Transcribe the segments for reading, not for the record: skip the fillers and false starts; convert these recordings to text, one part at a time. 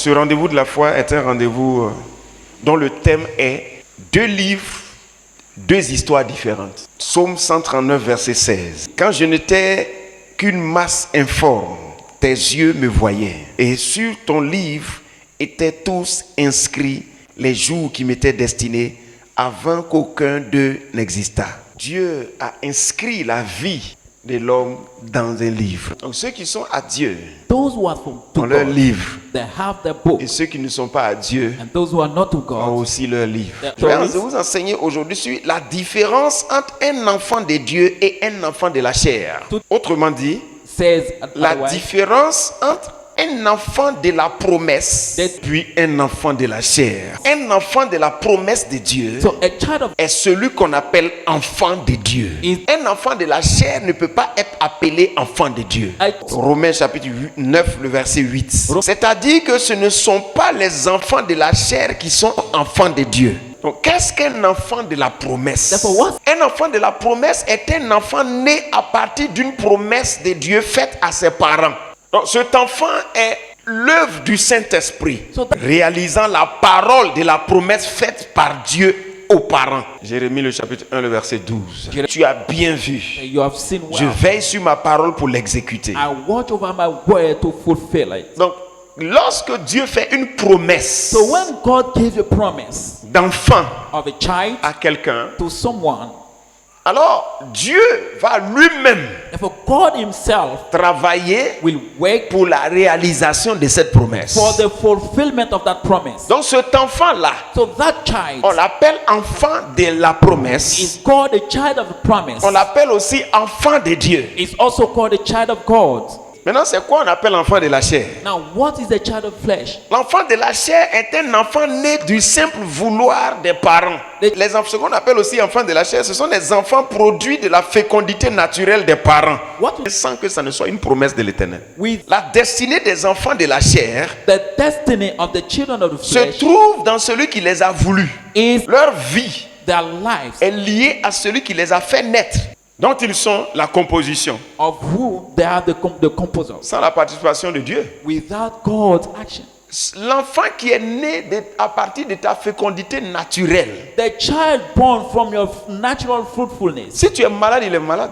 Ce rendez-vous de la foi est un rendez-vous dont le thème est 2 livres, 2 histoires différentes. Psaume 139, verset 16. Quand je n'étais qu'une masse informe, tes yeux me voyaient. Et sur ton livre étaient tous inscrits les jours qui m'étaient destinés avant qu'aucun d'eux n'existât. Dieu a inscrit la vie de l'homme dans un livre. Donc ceux qui sont à Dieu ont leur livre. Et ceux qui ne sont pas à Dieu ont aussi leur livre. Je vais vous enseigner aujourd'hui sur la différence entre un enfant de Dieu et un enfant de la chair. Autrement dit, la différence entre un enfant de la promesse puis un enfant de la chair. Un enfant de la promesse de Dieu est celui qu'on appelle enfant de Dieu. Un enfant de la chair ne peut pas être appelé enfant de Dieu. Romains chapitre 9, le verset 8. C'est-à-dire que ce ne sont pas les enfants de la chair qui sont enfants de Dieu. Donc, qu'est-ce qu'un enfant de la promesse? Un enfant de la promesse est un enfant né à partir d'une promesse de Dieu faite à ses parents. Donc, cet enfant est l'œuvre du Saint-Esprit, réalisant la parole de la promesse faite par Dieu aux parents. Jérémie le chapitre 1, le verset 12. Tu as bien vu. Je veille sur ma parole pour l'exécuter. Donc, lorsque Dieu fait une promesse d'enfant à quelqu'un, alors Dieu va lui-même travailler pour la réalisation de cette promesse. Donc cet enfant-là, on l'appelle enfant de la promesse. On l'appelle aussi enfant de Dieu. Maintenant, c'est quoi on appelle l'enfant de la chair? L'enfant de la chair est un enfant né du simple vouloir des parents. Les enfants, ce qu'on appelle aussi enfants de la chair, ce sont les enfants produits de la fécondité naturelle des parents. Sans que ça ne soit une promesse de l'Éternel. La destinée des enfants de la chair se trouve dans celui qui les a voulus. Leur vie est liée à celui qui les a fait naître, dont ils sont la composition. Sans la participation de Dieu. L'enfant qui est né à partir de ta fécondité naturelle. Si tu es malade, il est malade.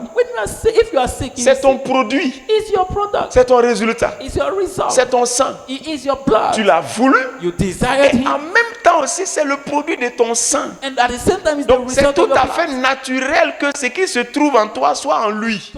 C'est ton produit. C'est ton résultat. C'est ton sang. Tu l'as voulu. Et en même temps aussi, c'est le produit de ton sang. Donc c'est tout à fait naturel que ce qui se trouve en toi soit en lui.